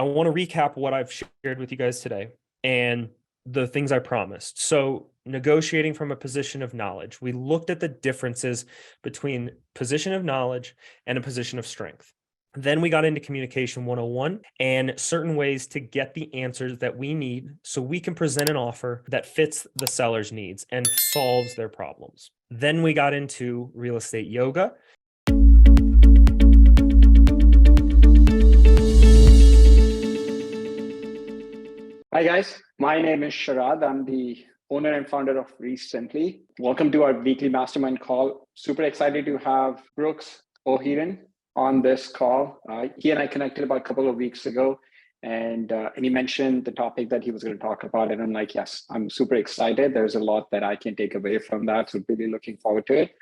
I want to recap what I've shared with you guys today and the things I promised. So, negotiating from a position of knowledge, we looked at the differences between position of knowledge and a position of strength. Then we got into communication 101 and certain ways to get the answers that we need so we can present an offer that fits the seller's needs and solves their problems. Then we got into real estate yoga. Hi guys, my name is Sharad. I'm the owner and founder of REsimpli. Welcome to our weekly mastermind call. Super excited to have Brooks O'Hearn on this call. He and I connected about a couple of weeks ago, and he mentioned the topic that he was going to talk about. And I'm like, yes, I'm super excited. There's a lot that I can take away from that. So really looking forward to it.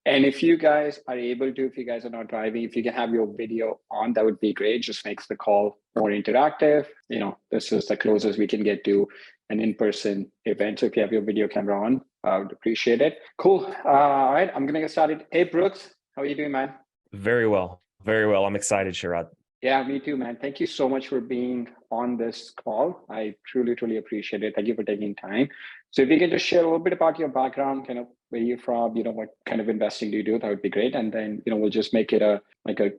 And if you guys are able to, if you guys are not driving, if you can have your video on, that would be great. Just makes the call more interactive. You know, this is the closest we can get to an in-person event. So if you have your video camera on, I would appreciate it. Cool. All right, I'm going to get started. Hey, Brooks, how are you doing, man? Very well. Very well. I'm excited, Sharad. Yeah, me too, man. Thank you so much for being on this call. I truly, truly appreciate it. Thank you for taking time. So if you can just share a little bit about your background, kind of where you're from, what kind of investing do you do, that would be great. And then, we'll just make it a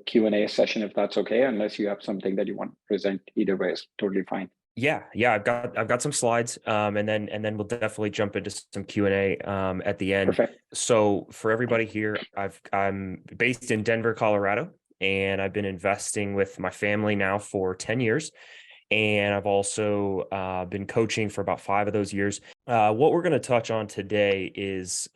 Q&A session if that's okay, unless you have something that you want to present. Either way is totally fine. Yeah, I've got some slides, and then we'll definitely jump into some Q&A at the end. Perfect. So for everybody here, I'm based in Denver, Colorado, and I've been investing with my family now for 10 years. And I've also been coaching for about 5 of those years. What we're going to touch on today is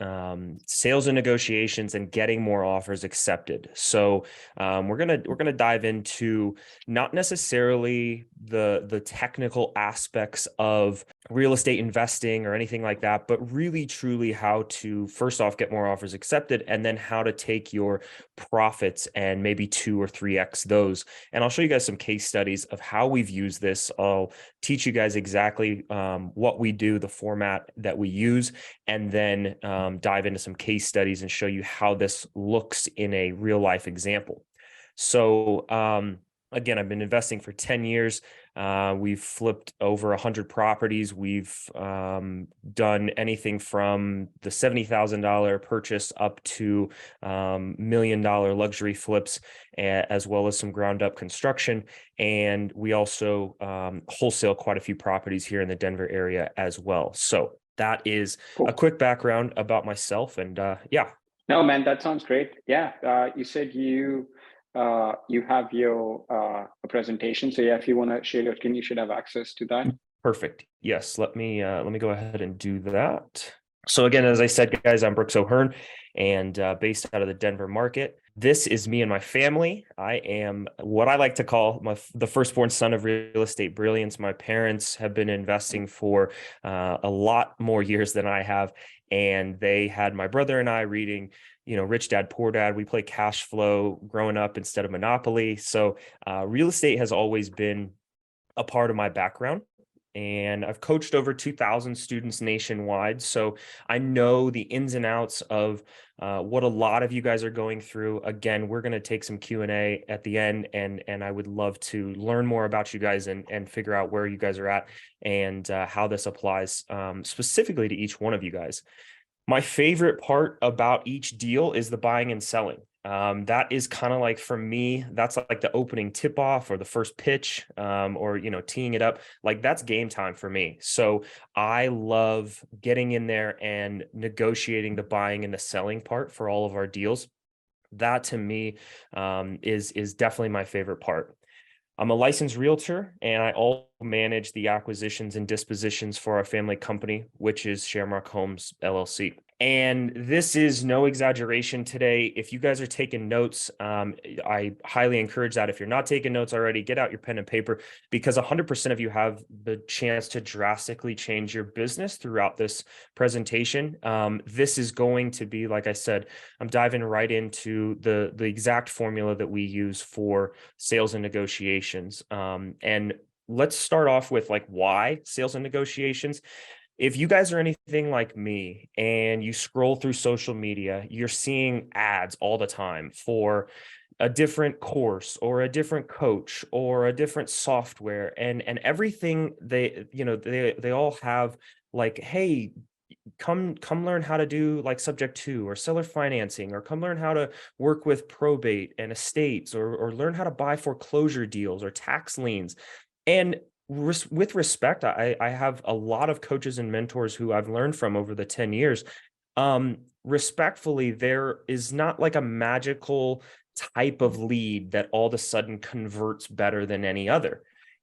sales and negotiations and getting more offers accepted. So we're gonna dive into not necessarily the technical aspects of real estate investing or anything like that, but really truly how to first off get more offers accepted, and then how to take your profits and maybe 2 or 3x those. And I'll show you guys some case studies of how we've used this. I'll teach you guys exactly what we do, the format that we use, and then dive into some case studies and show you how this looks in a real life example. So again, I've been investing for 10 years. We've flipped over 100 properties. We've done anything from the $70,000 purchase up to $1 million luxury flips, as well as some ground up construction. And we also wholesale quite a few properties here in the Denver area as well. So that is Cool. a quick background about myself. And yeah. No, man, that sounds great. Yeah, you said you have your a presentation. So yeah, if you want to share your screen, you should have access to that. Perfect. Yes, let me go ahead and do that. So again, as I said, guys, I'm Brooks O'Hearn, and based out of the Denver market. This is me and my family. I am what I like to call the firstborn son of real estate brilliance. My parents have been investing for a lot more years than I have, and they had my brother and I reading, Rich Dad, Poor Dad. We play cash flow growing up instead of Monopoly. So real estate has always been a part of my background. And I've coached over 2,000 students nationwide. So I know the ins and outs of what a lot of you guys are going through. Again, we're going to take some Q&A at the end, and I would love to learn more about you guys and figure out where you guys are at and how this applies specifically to each one of you guys. My favorite part about each deal is the buying and selling. That is kind of like, for me, that's like the opening tip off or the first pitch, or, teeing it up. Like, that's game time for me. So I love getting in there and negotiating the buying and the selling part for all of our deals. That to me is definitely my favorite part. I'm a licensed realtor, and I also manage the acquisitions and dispositions for our family company, which is Sharemark Homes LLC. And this is no exaggeration today. If you guys are taking notes, I highly encourage that. If you're not taking notes already, get out your pen and paper, because 100% of you have the chance to drastically change your business throughout this presentation. This is going to be, like I said, I'm diving right into the exact formula that we use for sales and negotiations. And let's start off with why sales and negotiations. If you guys are anything like me and you scroll through social media, you're seeing ads all the time for a different course or a different coach or a different software, and everything they all have, like, hey, come learn how to do like subject to or seller financing, or come learn how to work with probate and estates, or learn how to buy foreclosure deals or tax liens. And with respect, I have a lot of coaches and mentors who I've learned from over the 10 years. Respectfully, there is not like a magical type of lead that all of a sudden converts better than any other.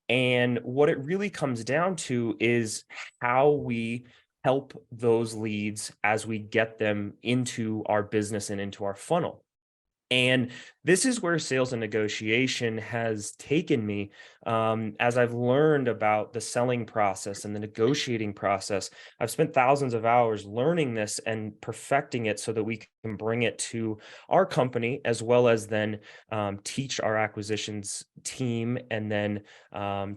And what it really comes down to is how we help those leads as we get them into our business and into our funnel. And this is where sales and negotiation has taken me, as I've learned about the selling process and the negotiating process. I've spent thousands of hours learning this and perfecting it so that we can bring it to our company, as well as then teach our acquisitions team, and then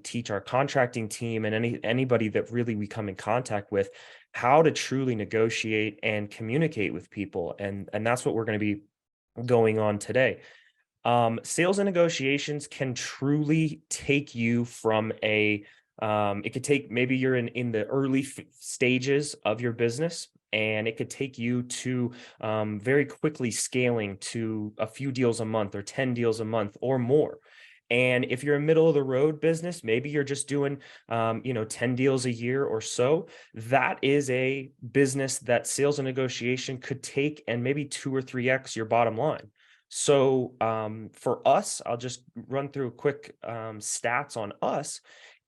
teach our contracting team and anybody that really we come in contact with, how to truly negotiate and communicate with people. And that's what we're going to be going on today. Sales and negotiations can truly take you from it could take, maybe you're in the early stages of your business, and it could take you to very quickly scaling to a few deals a month or 10 deals a month or more. And if you're a middle of the road business, maybe you're just doing 10 deals a year or so. That is a business that sales and negotiation could take and maybe 2 or 3x your bottom line. So for us, I'll just run through a quick stats on us,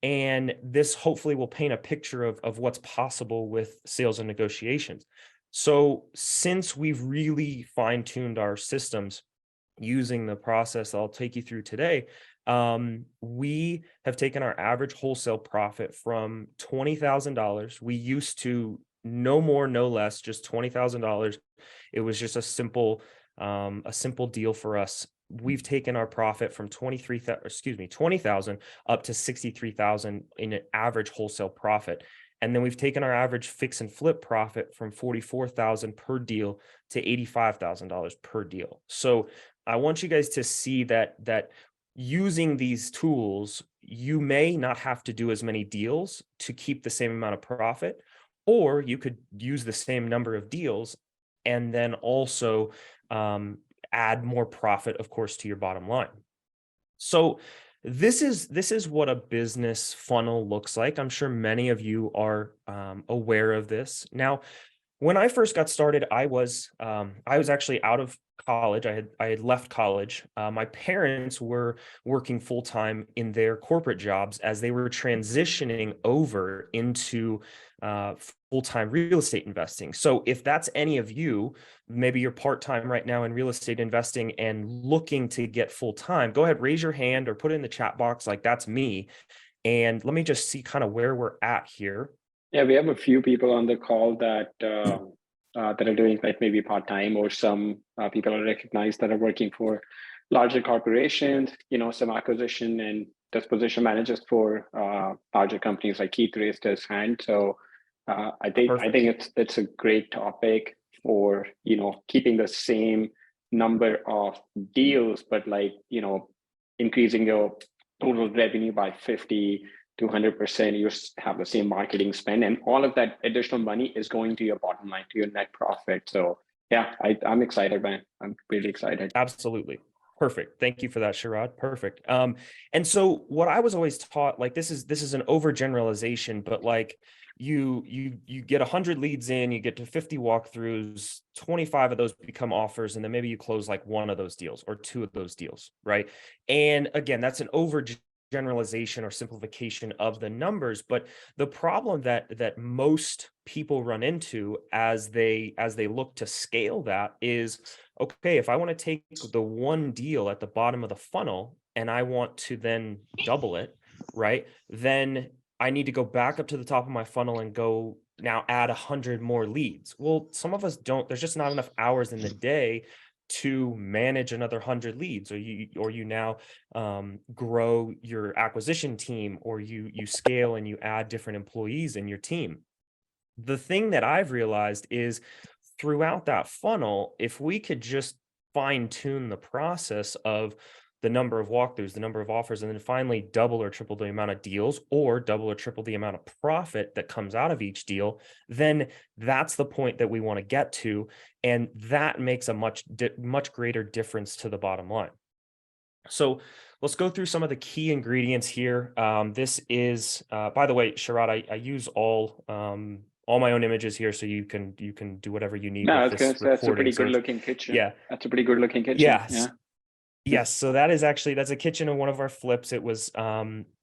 and this hopefully will paint a picture of what's possible with sales and negotiations. So since we've really fine-tuned our systems using the process I'll take you through today, we have taken our average wholesale profit from $20,000. We used to no more, no less, just $20,000. It was just a simple deal for us. We've taken our profit from 20,000 up to 63,000 in an average wholesale profit. And then we've taken our average fix and flip profit from 44,000 per deal to $85,000 per deal. So I want you guys to see that using these tools, you may not have to do as many deals to keep the same amount of profit, or you could use the same number of deals and then also add more profit, of course, to your bottom line. So this is what a business funnel looks like. I'm sure many of you are aware of this. Now, when I first got started, I was actually out of college. I had left college. My parents were working full time in their corporate jobs as they were transitioning over into full time real estate investing. So if that's any of you, maybe you're part time right now in real estate investing and looking to get full time, go ahead, raise your hand or put it in the chat box. Like, that's me. And let me just see kind of where we're at here. Yeah, we have a few people on the call that that are doing like maybe part-time, or some people are recognized that are working for larger corporations, some acquisition and disposition managers for larger companies. Like Keith raised his hand. So I think it's a great topic for keeping the same number of deals, but like increasing your total revenue by 50 to 100%. You have the same marketing spend, and all of that additional money is going to your bottom line, to your net profit. So yeah, I'm excited, man. I'm really excited. Absolutely. Perfect. Thank you for that, Sharad. Perfect. And so what I was always taught, like, this is an overgeneralization, but like you get 100 leads in, you get to 50 walkthroughs, 25 of those become offers, and then maybe you close like one of those deals or two of those deals, right? And again, that's an overgeneralization or simplification of the numbers. But the problem that most people run into as they look to scale that is, okay, if I want to take the one deal at the bottom of the funnel and I want to then double it, right? Then I need to go back up to the top of my funnel and go now add 100 more leads. Well, some of us don't. There's just not enough hours in the day to manage another 100 leads, or you now grow your acquisition team, or you scale and you add different employees in your team. The thing that I've realized is, throughout that funnel, if we could just fine tune the process of the number of walkthroughs, the number of offers, and then finally double or triple the amount of deals or double or triple the amount of profit that comes out of each deal, then that's the point that we want to get to. And that makes a much greater difference to the bottom line. So let's go through some of the key ingredients here. This is, by the way, Sharad, I use all my own images here, so you can do whatever you need No, I with was gonna this say that's a recording. pretty So good it's, looking kitchen. yeah, That's a pretty good looking kitchen. yes, Yeah. yes. So that's a kitchen in one of our flips. It was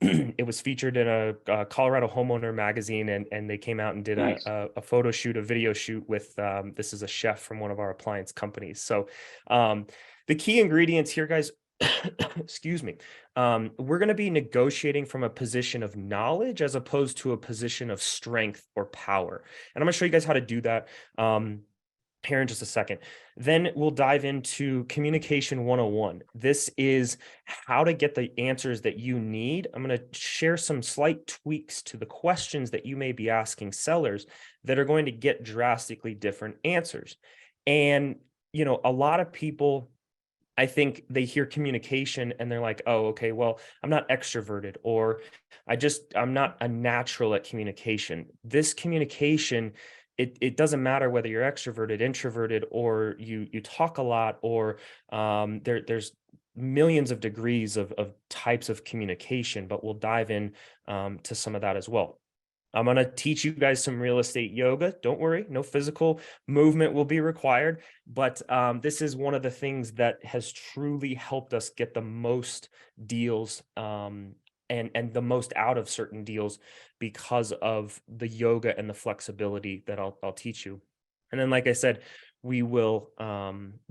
it was featured in a Colorado homeowner magazine, and they came out and did Nice. a photo shoot, a video shoot with this is a chef from one of our appliance companies. So the key ingredients here, guys. Excuse me. We're going to be negotiating from a position of knowledge as opposed to a position of strength or power. And I'm going to show you guys how to do that here in just a second. Then we'll dive into communication 101. This is how to get the answers that you need. I'm going to share some slight tweaks to the questions that you may be asking sellers that are going to get drastically different answers. And, a lot of people, I think they hear communication and they're like, oh, okay, well, I'm not extroverted, or I'm not a natural at communication. This communication, it doesn't matter whether you're extroverted, introverted, or you talk a lot, or there's millions of degrees of types of communication, but we'll dive in to some of that as well. I'm going to teach you guys some real estate yoga. Don't worry, no physical movement will be required. But this is one of the things that has truly helped us get the most deals and the most out of certain deals because of the yoga and the flexibility that I'll teach you. And then, like I said, we will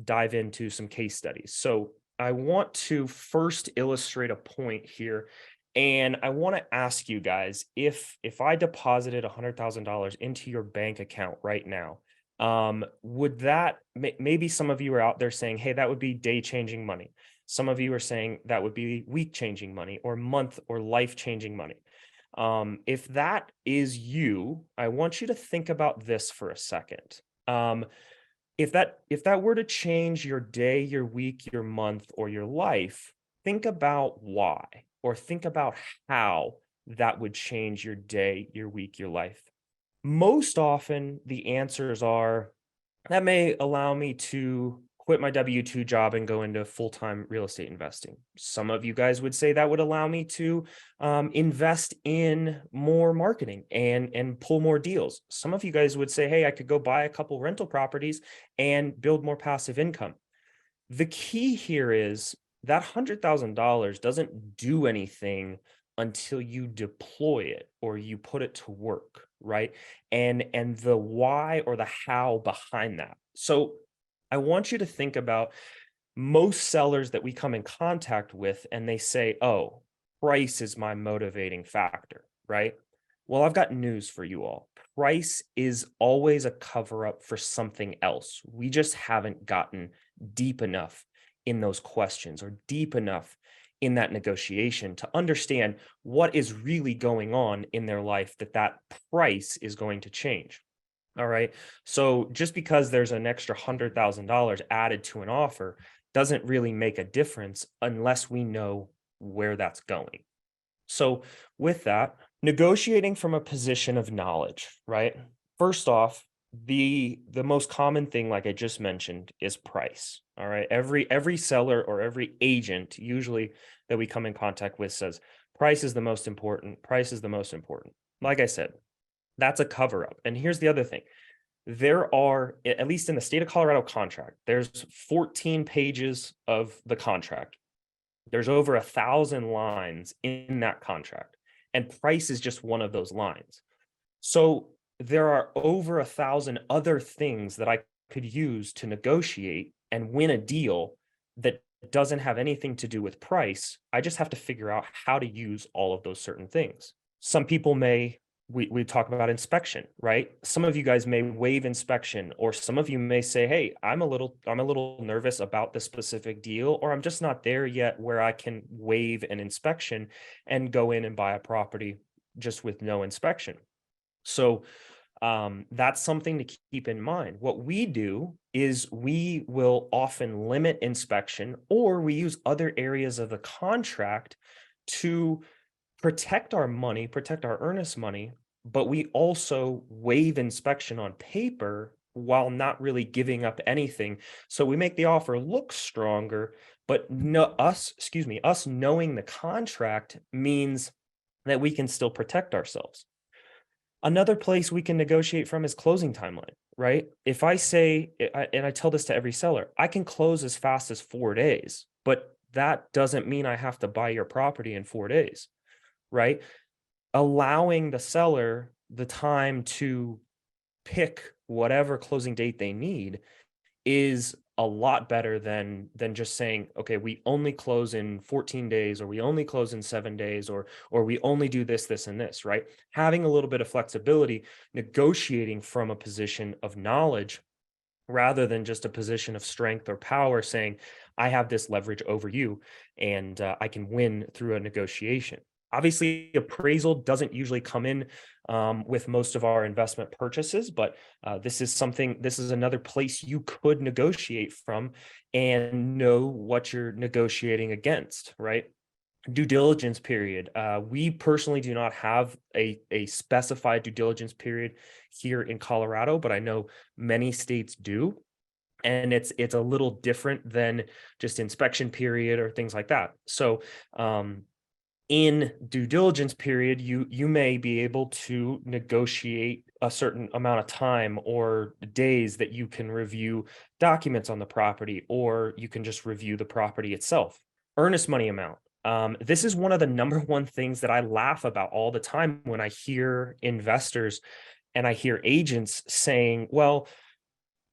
dive into some case studies. So I want to first illustrate a point here. And I want to ask you guys, if I deposited $100,000 into your bank account right now, would that maybe some of you are out there saying, hey, that would be day changing money. Some of you are saying that would be week changing money or month or life changing money. If that is you, I want you to think about this for a second. If that were to change your day, your week, your month, or your life, think about why, or think about how that would change your day, your week, your life. Most often, the answers are that may allow me to quit my W-2 job and go into full-time real estate investing. Some of you guys would say that would allow me to invest in more marketing and pull more deals. Some of you guys would say, hey, I could go buy a couple rental properties and build more passive income. The key here is that $100,000 doesn't do anything until you deploy it or you put it to work, right? And the why or the how behind that. So I want you to think about most sellers that we come in contact with, and they say, oh, price is my motivating factor, right? Well, I've got news for you all. Price is always a cover up for something else. We just haven't gotten deep enough in those questions or deep enough in that negotiation to understand what is really going on in their life that price is going to change. All right. So just because there's an extra $100,000 added to an offer doesn't really make a difference unless we know where that's going. So with that, negotiating from a position of knowledge, right? First off, the most common thing, like I just mentioned, is price. All right. Every seller or every agent usually that we come in contact with says price is the most important. Price is the most important. Like I said, that's a cover up. And here's the other thing. There are, at least in the state of Colorado contract, there's 14 pages of the contract. There's over 1,000 lines in that contract, and price is just one of those lines. So there are over 1,000 other things that I could use to negotiate and win a deal that doesn't have anything to do with price. I just have to figure out how to use all of those certain things. Some people may, we talk about inspection, right? Some of you guys may waive inspection, or some of you may say, hey, I'm a little nervous about the specific deal, or I'm just not there yet where I can waive an inspection and go in and buy a property just with no inspection. So That's something to keep in mind. What we do is we will often limit inspection, or we use other areas of the contract to protect our money, protect our earnest money, but we also waive inspection on paper while not really giving up anything. So we make the offer look stronger, but us knowing the contract means that we can still protect ourselves. Another place we can negotiate from is closing timeline, right? If I say, and I tell this to every seller, I can close as fast as 4 days, but that doesn't mean I have to buy your property in 4 days, right? Allowing the seller the time to pick whatever closing date they need is a lot better than just saying, okay, we only close in 14 days, or we only close in 7 days, or we only do this, this, and this, right? Having a little bit of flexibility, negotiating from a position of knowledge rather than just a position of strength or power, saying, I have this leverage over you, and I can win through a negotiation. Obviously, appraisal doesn't usually come in with most of our investment purchases, but this is another place you could negotiate from and know what you're negotiating against, right? Due diligence period. We personally do not have a specified due diligence period here in Colorado, but I know many states do. And it's a little different than just inspection period or things like that. So in due diligence period, you may be able to negotiate a certain amount of time or days that you can review documents on the property, or you can just review the property itself. Earnest money amount. This is one of the number one things that I laugh about all the time when I hear investors and I hear agents saying, well,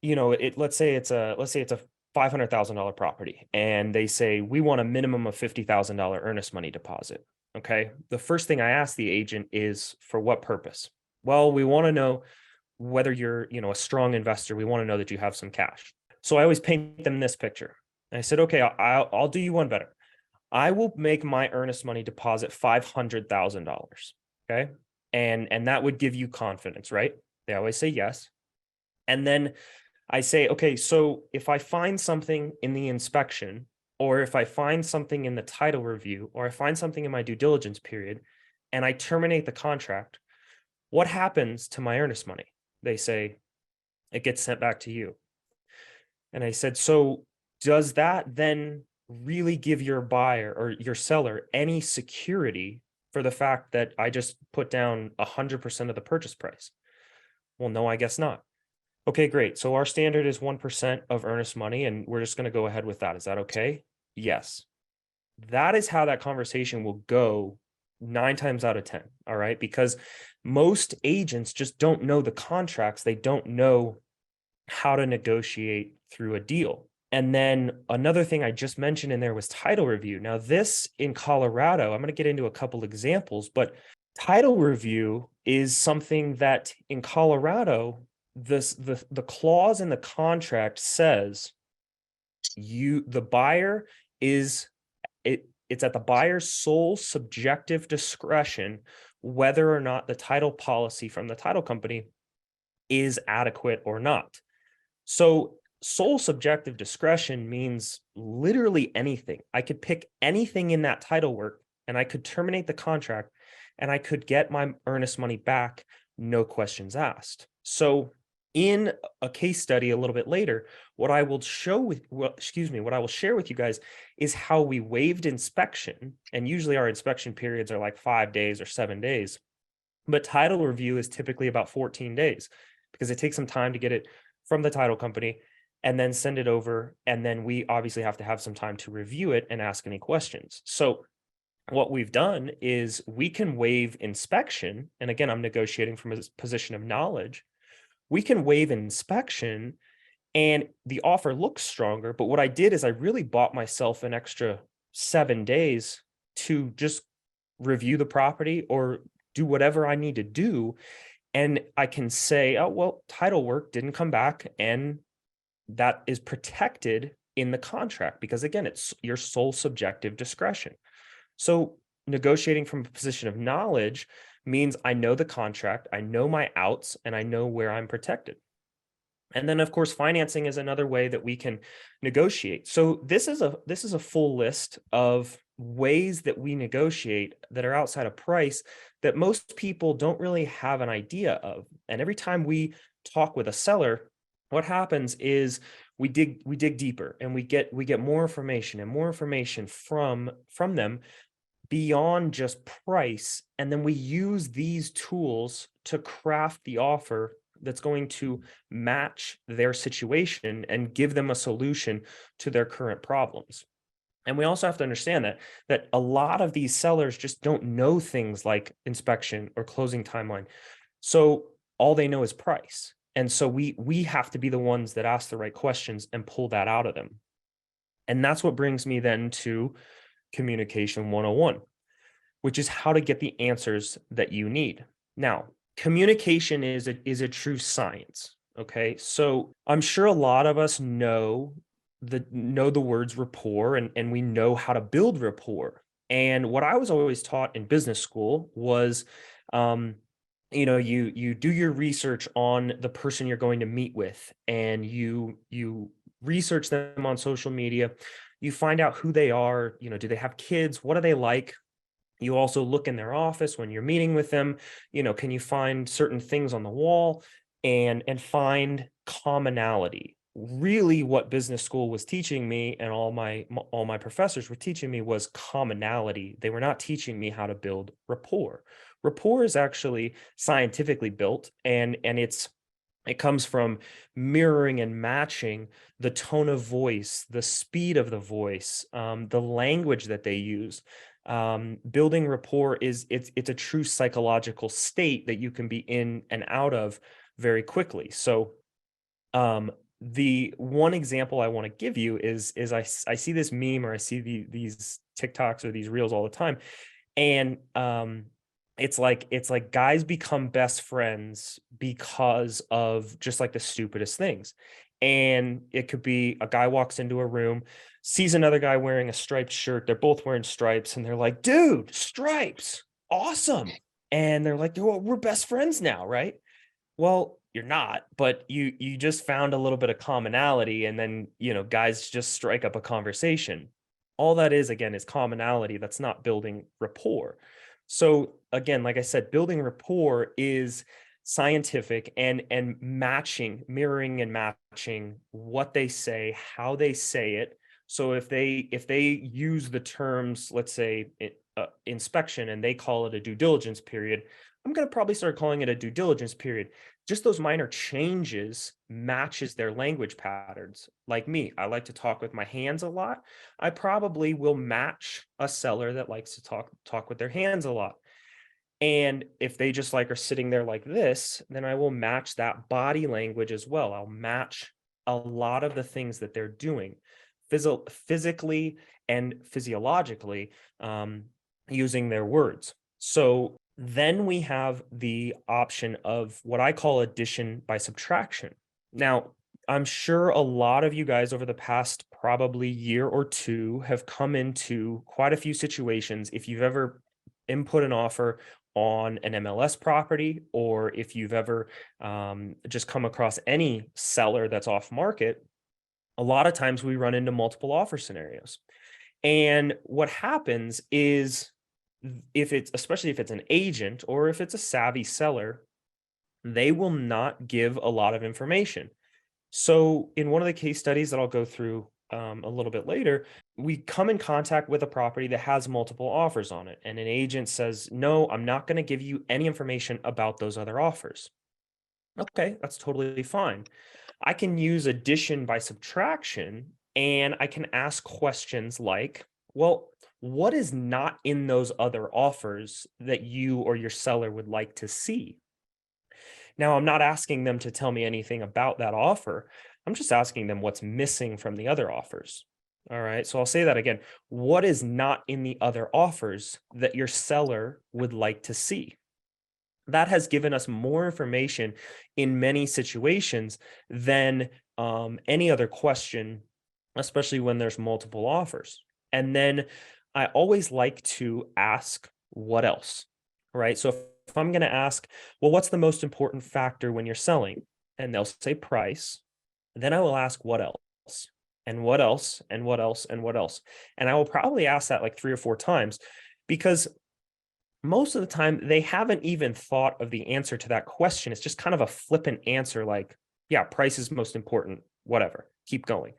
let's say it's a $500,000 property, and they say we want a minimum of $50,000 earnest money deposit. Okay. The first thing I ask the agent is, for what purpose? Well, we want to know whether you're, a strong investor. We want to know that you have some cash. So I always paint them this picture. And I said, okay, I'll do you one better. I will make my earnest money deposit $500,000. Okay. And that would give you confidence, right? They always say yes. And then I say, okay, so if I find something in the inspection, or if I find something in the title review, or I find something in my due diligence period, and I terminate the contract, what happens to my earnest money? They say, it gets sent back to you. And I said, so does that then really give your buyer or your seller any security for the fact that I just put down 100% of the purchase price? Well, no, I guess not. Okay, great. So our standard is 1% of earnest money, and we're just going to go ahead with that. Is that okay? Yes. That is how that conversation will go 9 times out of 10. All right. Because most agents just don't know the contracts. They don't know how to negotiate through a deal. And then another thing I just mentioned in there was title review. Now, this in Colorado, I'm going to get into a couple examples, but title review is something that in Colorado, the clause in the contract says the buyer it's at the buyer's sole subjective discretion whether or not the title policy from the title company is adequate or not. So sole subjective discretion means literally anything. I could pick anything in that title work, and I could terminate the contract, and I could get my earnest money back, no questions asked. So in a case study a little bit later, what I will share with you guys is how we waived inspection. And usually our inspection periods are like 5 days or 7 days, but title review is typically about 14 days because it takes some time to get it from the title company and then send it over. And then we obviously have to have some time to review it and ask any questions. So what we've done is we can waive inspection. And again, I'm negotiating from a position of knowledge. We can waive inspection and the offer looks stronger. But what I did is I really bought myself an extra 7 days to just review the property or do whatever I need to do. And I can say, oh, well, title work didn't come back, and that is protected in the contract because, again, it's your sole subjective discretion. So negotiating from a position of knowledge means I know the contract, I know my outs, and I know where I'm protected. And then of course financing is another way that we can negotiate. So this is a full list of ways that we negotiate that are outside of price that most people don't really have an idea of. And every time we talk with a seller, what happens is we dig deeper and we get more information and more information from them beyond just price. And then we use these tools to craft the offer that's going to match their situation and give them a solution to their current problems. And we also have to understand that a lot of these sellers just don't know things like inspection or closing timeline. So all they know is price. And so we have to be the ones that ask the right questions and pull that out of them. And that's what brings me then to communication 101, which is how to get the answers that you need. Now, communication is a true science. Okay. So I'm sure a lot of us know the words rapport, and we know how to build rapport. And what I was always taught in business school was um, you do your research on the person you're going to meet with, and you research them on social media. You find out who they are. Do they have kids? What are they like? You also look in their office when you're meeting with them. Can you find certain things on the wall and find commonality? Really, what business school was teaching me, and all my professors were teaching me, was commonality. They were not teaching me how to build rapport. Rapport is actually scientifically built, and it comes from mirroring and matching the tone of voice, the speed of the voice, the language that they use. Building rapport it's a true psychological state that you can be in and out of very quickly. So the one example I want to give you is I see this meme, or I see these TikToks or these reels all the time, and it's like guys become best friends because of just like the stupidest things. And it could be a guy walks into a room, sees another guy wearing a striped shirt, they're both wearing stripes, and they're like, dude, stripes, awesome. And they're like, well, we're best friends now, right? Well, you're not, but you just found a little bit of commonality, and then, guys just strike up a conversation. All that is, again, is commonality. That's not building rapport. So again, like I said, building rapport is scientific, and mirroring and matching what they say, how they say it. So if they use the terms, let's say inspection, and they call it a due diligence period, I'm going to probably start calling it a due diligence period. Just those minor changes matches their language patterns. Like me, I like to talk with my hands a lot. I probably will match a seller that likes to talk with their hands a lot. And if they just like are sitting there like this, then I will match that body language as well. I'll match a lot of the things that they're doing physically and physiologically, using their words. So then we have the option of what I call addition by subtraction. Now, I'm sure a lot of you guys over the past probably year or two have come into quite a few situations. If you've ever input an offer on an MLS property, or if you've ever just come across any seller that's off market, a lot of times we run into multiple offer scenarios. And what happens is, especially if it's an agent or if it's a savvy seller, they will not give a lot of information. So in one of the case studies that I'll go through a little bit later, we come in contact with a property that has multiple offers on it. And an agent says, no, I'm not going to give you any information about those other offers. Okay, that's totally fine. I can use addition by subtraction, and I can ask questions like, well, what is not in those other offers that you or your seller would like to see? Now, I'm not asking them to tell me anything about that offer. I'm just asking them what's missing from the other offers. All right. So I'll say that again. What is not in the other offers that your seller would like to see? That has given us more information in many situations than any other question, especially when there's multiple offers. And then I always like to ask what else, right? So if I'm going to ask, well, what's the most important factor when you're selling? And they'll say price. Then I will ask what else and what else and what else and what else. And I will probably ask that like 3 or 4 times because most of the time they haven't even thought of the answer to that question. It's just kind of a flippant answer like, yeah, price is most important, whatever, keep going.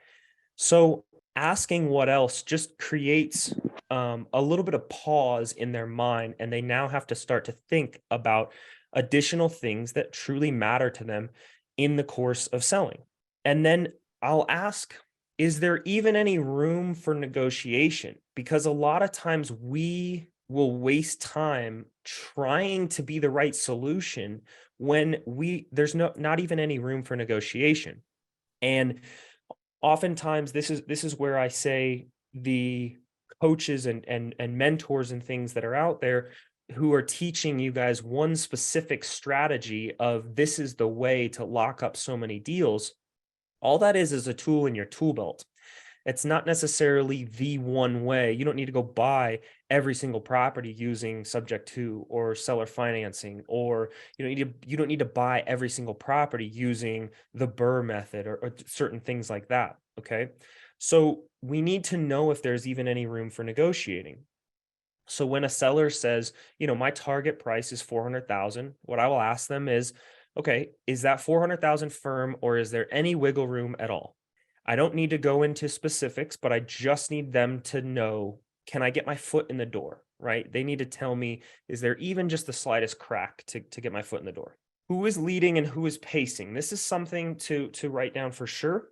So asking what else just creates a little bit of pause in their mind, and they now have to start to think about additional things that truly matter to them in the course of selling. And then I'll ask, is there even any room for negotiation? Because a lot of times we will waste time trying to be the right solution when there's not even any room for negotiation. And oftentimes this is where I say the coaches and mentors and things that are out there who are teaching you guys one specific strategy of this is the way to lock up so many deals. All that is a tool in your tool belt. It's not necessarily the one way. You don't need to go buy every single property using subject to or seller financing, or you don't need to buy every single property using the Burr method or certain things like that. Okay. So we need to know if there's even any room for negotiating. So when a seller says, my target price is 400,000, what I will ask them is, okay, is that 400,000 firm or is there any wiggle room at all? I don't need to go into specifics, but I just need them to know, can I get my foot in the door, right? They need to tell me, is there even just the slightest crack to get my foot in the door? Who is leading and who is pacing? This is something to write down for sure.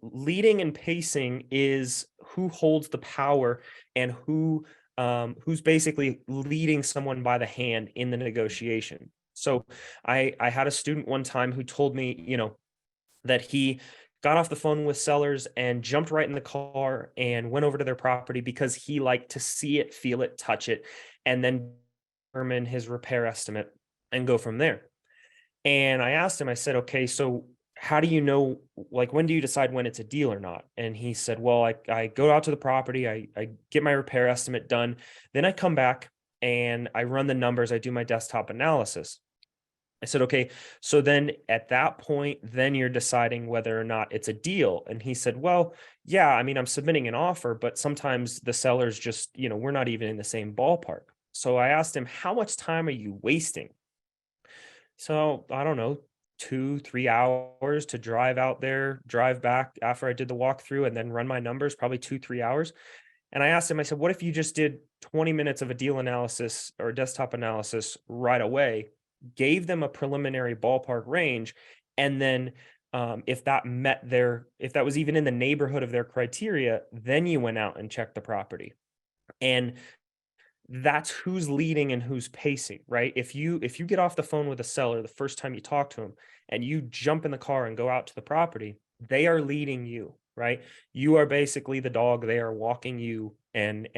Leading and pacing is who holds the power and who's basically leading someone by the hand in the negotiation. So I had a student one time who told me, that he got off the phone with sellers and jumped right in the car and went over to their property because he liked to see it, feel it, touch it, and then determine his repair estimate and go from there. And I asked him, I said, okay, so how do you know, like, when do you decide when it's a deal or not? And he said, well, I go out to the property, I get my repair estimate done, then I come back and I run the numbers, I do my desktop analysis. I said, okay, so then at that point, then you're deciding whether or not it's a deal. And he said, well, yeah, I mean, I'm submitting an offer, but sometimes the sellers just, we're not even in the same ballpark. So I asked him, how much time are you wasting? So I don't know, 2, 3 hours to drive out there, drive back after I did the walkthrough and then run my numbers, probably 2, 3 hours. And I asked him, I said, what if you just did 20 minutes of a deal analysis or desktop analysis right away, gave them a preliminary ballpark range, and then if if that was even in the neighborhood of their criteria, then you went out and checked the property. And that's who's leading and who's pacing, right? If you get off the phone with a seller the first time you talk to them and you jump in the car and go out to the property, they are leading you, right? You are basically the dog, they are walking you, and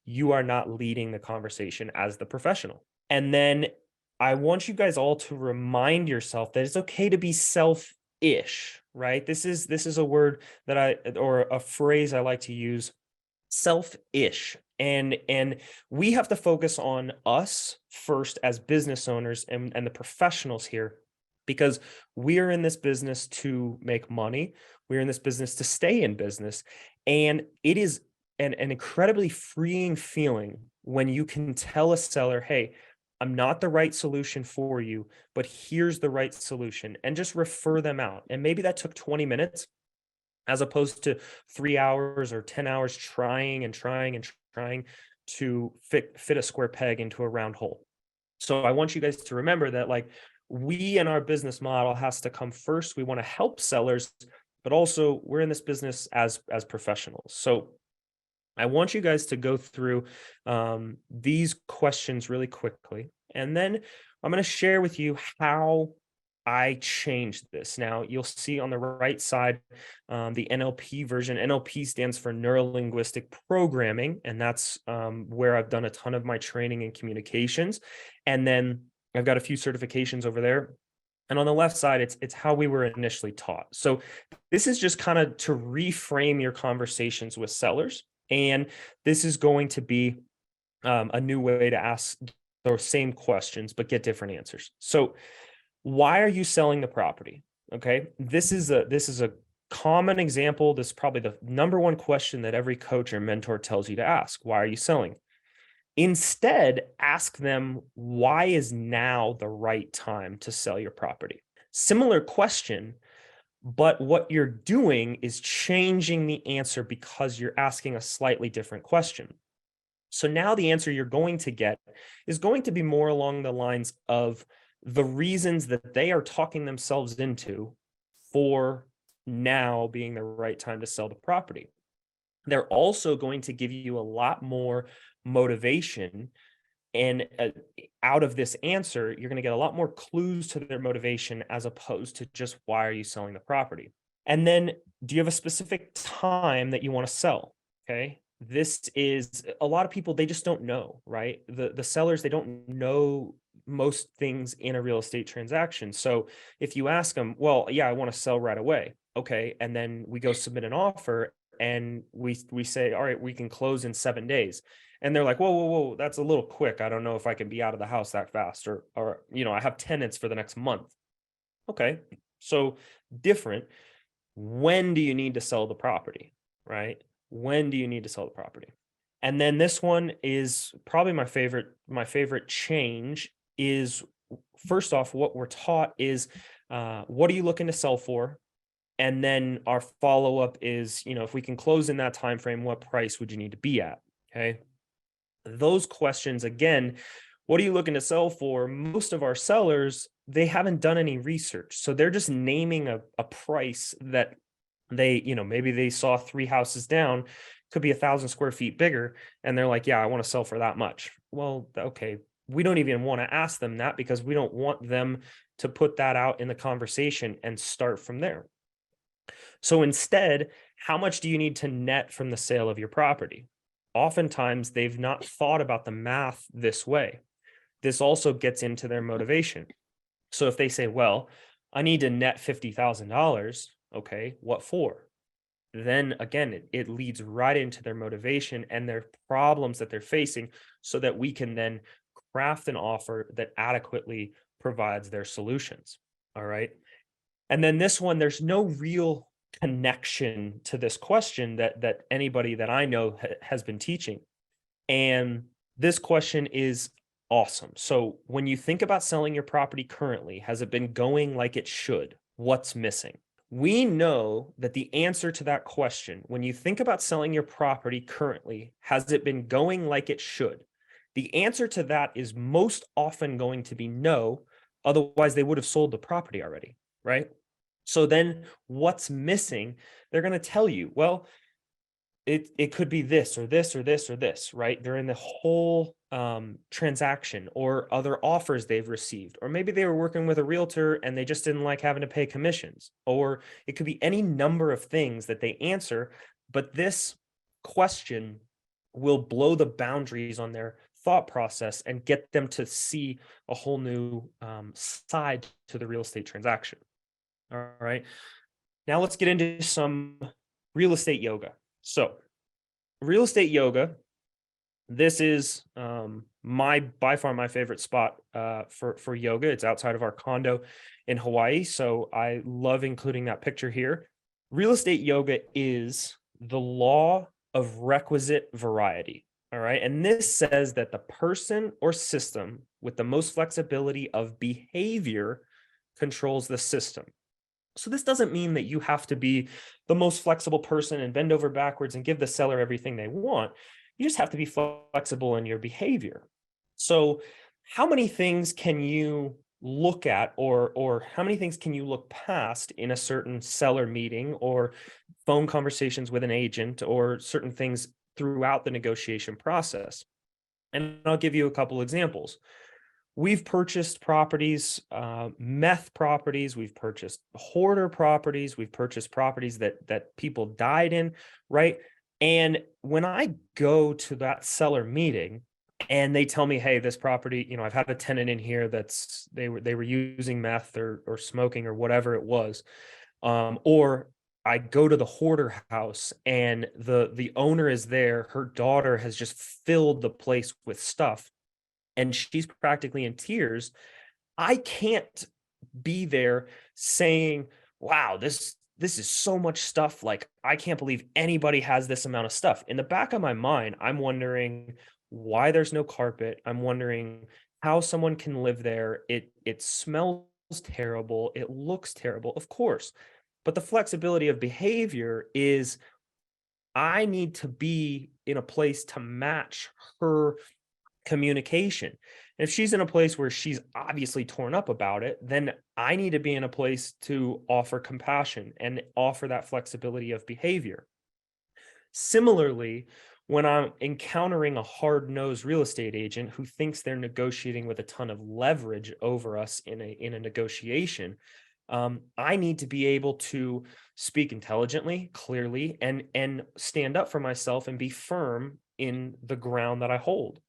you are not leading the conversation as the professional. And then I want you guys all to remind yourself that it's okay to be self-ish, right? This is a word that or a phrase I like to use, self-ish. And we have to focus on us first as business owners and the professionals here, because we are in this business to make money. We're in this business to stay in business. And it is an incredibly freeing feeling when you can tell a seller, hey, I'm not the right solution for you, but here's the right solution, and just refer them out. And maybe that took 20 minutes as opposed to 3 hours or 10 hours trying and trying and trying to fit a square peg into a round hole. So I want you guys to remember that, like, we in our business model has to come first. We want to help sellers, but also we're in this business as professionals. So I want you guys to go through these questions really quickly, and then I'm going to share with you how I changed this. Now, you'll see on the right side the NLP version. NLP stands for Neuro Linguistic Programming, and that's where I've done a ton of my training and communications. And then I've got a few certifications over there. And on the left side, it's how we were initially taught. So this is just kind of to reframe your conversations with sellers. And this is going to be a new way to ask those same questions, but get different answers. So why are you selling the property? Okay. This is a common example. This is probably the number one question that every coach or mentor tells you to ask. Why are you selling? Instead, ask them, why is now the right time to sell your property? Similar question, but what you're doing is changing the answer because you're asking a slightly different question. So now the answer you're going to get is going to be more along the lines of the reasons that they are talking themselves into for now being the right time to sell the property. They're also going to give you a lot more motivation. And out of this answer, you're going to get a lot more clues to their motivation as opposed to just why are you selling the property? And then do you have a specific time that you want to sell? Okay. This is a lot of people, they just don't know, right? The sellers, they don't know most things in a real estate transaction. So if you ask them, well, yeah, I want to sell right away. Okay. And then we go submit an offer and we say, all right, we can close in 7 days. And they're like, whoa, whoa, whoa, that's a little quick. I don't know if I can be out of the house that fast, or I have tenants for the next month. Okay. So different. When do you need to sell the property, right? When do you need to sell the property? And then this one is probably my favorite change is, first off, what we're taught is, what are you looking to sell for? And then our follow-up is, if we can close in that time frame, what price would you need to be at? Okay. Those questions, again, what are you looking to sell for? Most of our sellers, they haven't done any research. So they're just naming a price that maybe they saw 3 houses down, could be 1,000 square feet bigger. And they're like, yeah, I want to sell for that much. Well, okay. We don't even want to ask them that because we don't want them to put that out in the conversation and start from there. So instead, how much do you need to net from the sale of your property? Oftentimes, they've not thought about the math this way. This also gets into their motivation. So if they say, well, I need to net $50,000, okay, what for? Then again, it leads right into their motivation and their problems that they're facing so that we can then craft an offer that adequately provides their solutions. All right. And then this one, there's no real connection to this question that anybody that I know has been teaching. And this question is awesome. So when you think about selling your property currently, has it been going like it should? What's missing? We know that the answer to that question, when you think about selling your property currently, has it been going like it should? The answer to that is most often going to be no. Otherwise, they would have sold the property already, right? So then what's missing? They're going to tell you, well, it could be this or this or this or this, right? They're in the whole transaction or other offers they've received, or maybe they were working with a realtor and they just didn't like having to pay commissions, or it could be any number of things that they answer. But this question will blow the boundaries on their thought process and get them to see a whole new side to the real estate transaction. All right. Now let's get into some real estate yoga. So, real estate yoga, this is my by far my favorite spot for yoga. It's outside of our condo in Hawaii, so I love including that picture here. Real estate yoga is the law of requisite variety. All right, and this says that the person or system with the most flexibility of behavior controls the system. So this doesn't mean that you have to be the most flexible person and bend over backwards and give the seller everything they want. You just have to be flexible in your behavior. So how many things can you look at, or how many things can you look past in a certain seller meeting or phone conversations with an agent or certain things throughout the negotiation process? And I'll give you a couple examples. We've purchased properties, meth properties. We've purchased hoarder properties. We've purchased properties that people died in, right? And when I go to that seller meeting and they tell me, hey, this property, I've had a tenant in here that's they were using meth or smoking or whatever it was, or I go to the hoarder house and the owner is there. Her daughter has just filled the place with stuff and she's practically in tears. I can't be there saying, "Wow, this is so much stuff. Like, I can't believe anybody has this amount of stuff." In the back of my mind, I'm wondering why there's no carpet. I'm wondering how someone can live there. It smells terrible. It looks terrible, of course. But the flexibility of behavior is I need to be in a place to match her communication. And if she's in a place where she's obviously torn up about it, then I need to be in a place to offer compassion and offer that flexibility of behavior. Similarly, when I'm encountering a hard-nosed real estate agent who thinks they're negotiating with a ton of leverage over us in a negotiation, I need to be able to speak intelligently, clearly, and stand up for myself and be firm in the ground that I hold.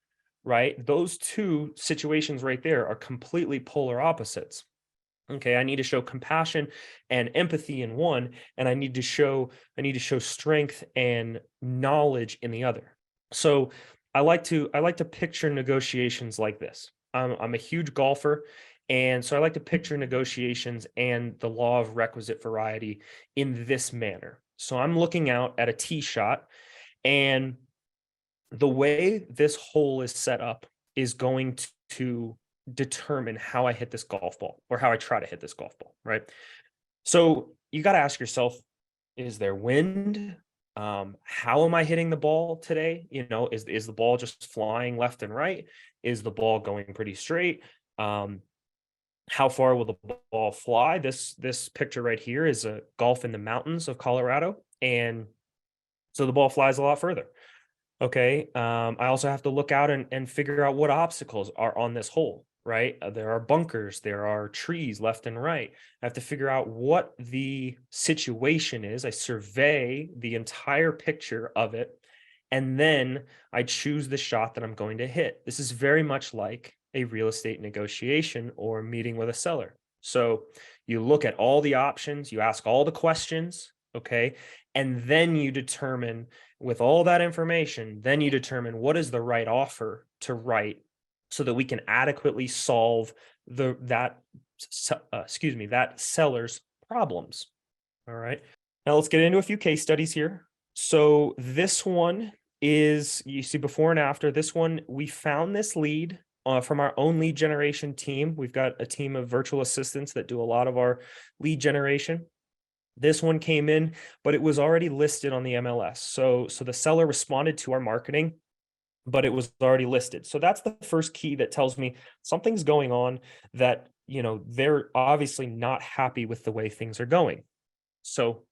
Right? Those two situations right there are completely polar opposites. Okay, I need to show compassion and empathy in one, and I need to show strength and knowledge in the other. So I like to picture negotiations like this. I'm a huge golfer, and so I like to picture negotiations and the law of requisite variety in this manner. So I'm looking out at a tee shot, and the way this hole is set up is going to determine how I hit this golf ball or how I try to hit this golf ball, right? So you got to ask yourself, is there wind? How am I hitting the ball today? Is the ball just flying left and right? Is the ball going pretty straight? Um, how far will the ball fly? This picture right here is a golf in the mountains of Colorado, and so the ball flies a lot further. Okay. I also have to look out and figure out what obstacles are on this hole, right? There are bunkers, there are trees left and right. I have to figure out what the situation is. I survey the entire picture of it, and then I choose the shot that I'm going to hit. This is very much like a real estate negotiation or meeting with a seller. So you look at all the options, you ask all the questions, okay? And then you determine with all that information, then you determine what is the right offer to write so that we can adequately solve that seller's problems. All right. Now let's get into a few case studies here. So this one is, you see before and after. This one, we found this lead from our own lead generation team. We've got a team of virtual assistants that do a lot of our lead generation. This one came in, but it was already listed on the MLS. So the seller responded to our marketing, but it was already listed. So that's the first key that tells me something's going on, that, they're obviously not happy with the way things are going. So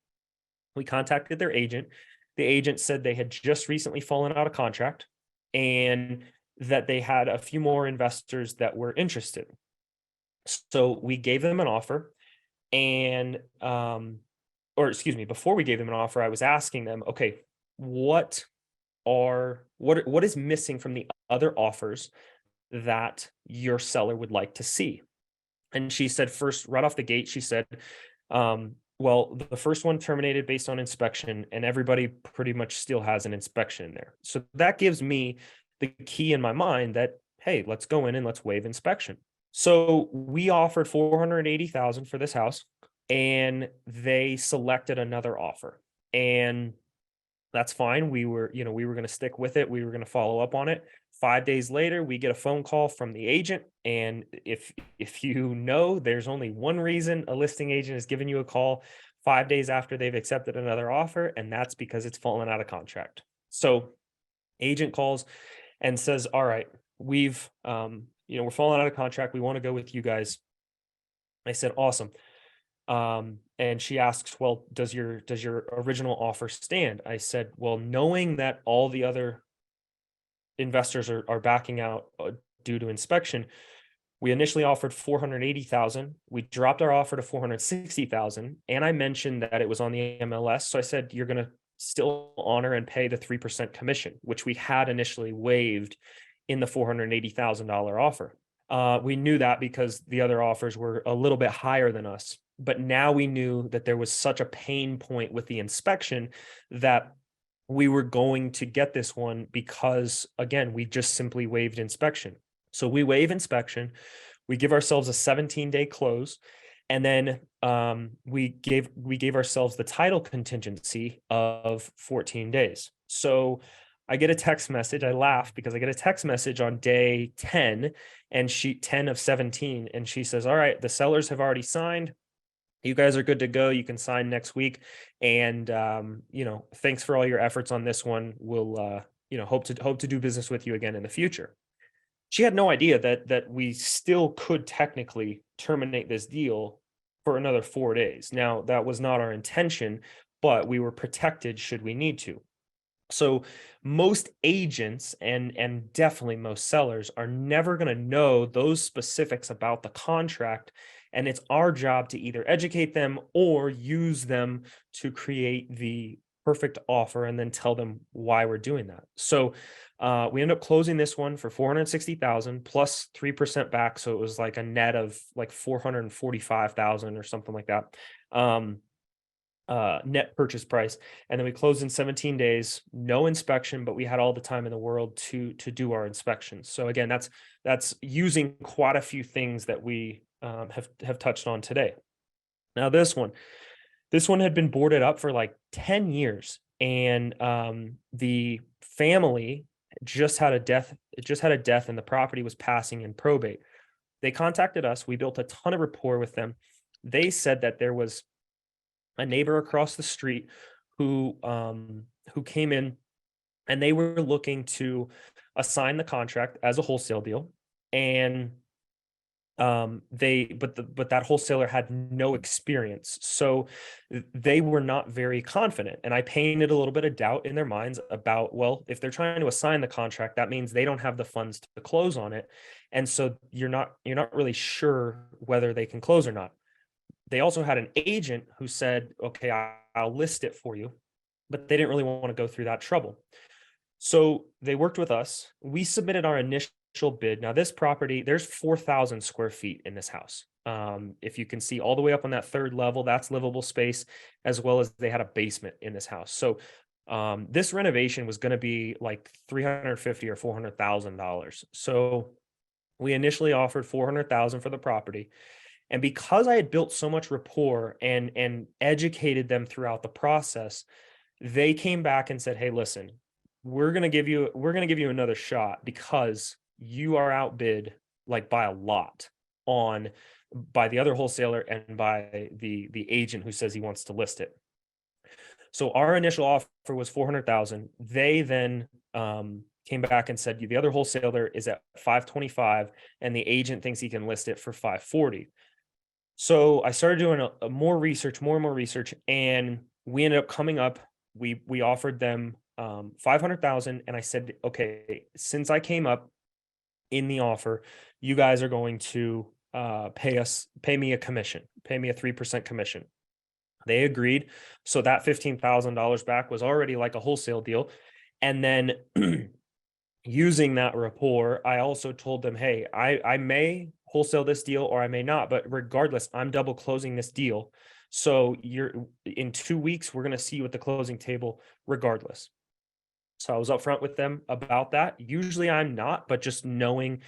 we contacted their agent. The agent said they had just recently fallen out of contract and that they had a few more investors that were interested. So we gave them an offer, and or excuse me, before we gave them an offer, I was asking them, okay, what is missing from the other offers that your seller would like to see? And she said, first, right off the gate, she said, well, the first one terminated based on inspection, and everybody pretty much still has an inspection in there. So that gives me the key in my mind that, hey, let's go in and let's waive inspection. So we offered 480,000 for this house, and they selected another offer. And that's fine. We were going to stick with it. We were going to follow up on it. 5 days later, we get a phone call from the agent. And if there's only one reason a listing agent is giving you a call 5 days after they've accepted another offer, and that's because it's fallen out of contract. So agent calls and says, all right, we're falling out of contract. We want to go with you guys. I said, awesome. And she asks, well, does your original offer stand? I said, well, knowing that all the other investors are backing out due to inspection, we initially offered 480,000. We dropped our offer to 460,000. And I mentioned that it was on the MLS. So I said, you're going to still honor and pay the 3% commission, which we had initially waived in the $480,000 offer. We knew that because the other offers were a little bit higher than us. But now we knew that there was such a pain point with the inspection that we were going to get this one because, again, we just simply waived inspection. So we waive inspection, we give ourselves a 17-day close, and then we gave ourselves the title contingency of 14 days. So I get a text message. I laugh because I get a text message on day 10, and 10 of 17, and she says, "All right, the sellers have already signed. You guys are good to go. You can sign next week. And thanks for all your efforts on this one. We'll hope to do business with you again in the future." She had no idea that we still could technically terminate this deal for another 4 days. Now, that was not our intention, but we were protected should we need to. So most agents and definitely most sellers are never going to know those specifics about the contract, and it's our job to either educate them or use them to create the perfect offer and then tell them why we're doing that. So we ended up closing this one for 460,000 plus 3% back, so it was like a net of like 445,000 or something like that. Net purchase price, and then we closed in 17 days, no inspection, but we had all the time in the world to do our inspections. So again, that's using quite a few things that we have touched on today. Now this one had been boarded up for like 10 years, and the family just had a death and the property was passing in probate. They contacted us, we built a ton of rapport with them. They said that there was a neighbor across the street who came in, and they were looking to assign the contract as a wholesale deal, and but that wholesaler had no experience, so they were not very confident, and I painted a little bit of doubt in their minds about, well, if they're trying to assign the contract, that means they don't have the funds to close on it, and so you're not really sure whether they can close or not. They also had an agent who said, "Okay, I'll list it for you," but they didn't really want to go through that trouble. So they worked with us. We submitted our initial bid. Now, this property, there's 4,000 square feet in this house. If you can see all the way up on that third level, that's livable space, as well as they had a basement in this house. So this renovation was going to be like 350 or $400,000. So we initially offered 400,000 for the property. And because I had built so much rapport and educated them throughout the process, they came back and said, "Hey, listen, we're going to give you another shot because you are outbid like by a lot on by the other wholesaler and by the agent who says he wants to list it." So our initial offer was 400,000. They then came back and said the other wholesaler is at 525 and the agent thinks he can list it for 540. So I started doing more and more research, and we ended up coming up. We offered them 500,000, and I said, "Okay, since I came up in the offer, you guys are going to pay me a commission, pay me a 3% commission." They agreed, so that $15,000 back was already like a wholesale deal, and then using that rapport, I also told them, "Hey, I may wholesale this deal or I may not, but regardless, I'm double closing this deal. So you're in 2 weeks, we're going to see you at the closing table regardless." So I was upfront with them about that. Usually I'm not, but just knowing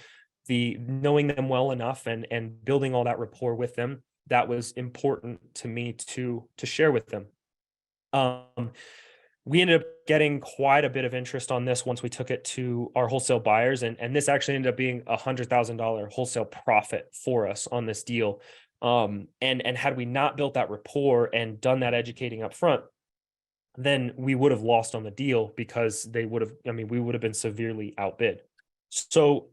them well enough and building all that rapport with them, that was important to me to share with them. Um, we ended up getting quite a bit of interest on this once we took it to our wholesale buyers, and this actually ended up being $100,000 wholesale profit for us on this deal. And had we not built that rapport and done that educating up front, then we would have lost on the deal because we would have been severely outbid. So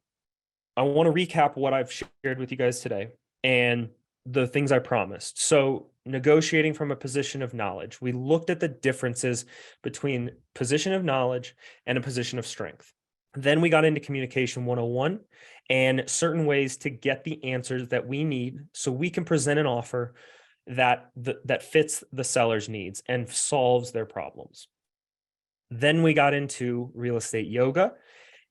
I want to recap what I've shared with you guys today and the things I promised. So, negotiating from a position of knowledge, we looked at the differences between position of knowledge and a position of strength. Then we got into communication 101 and certain ways to get the answers that we need so we can present an offer that fits the seller's needs and solves their problems. Then we got into real estate yoga.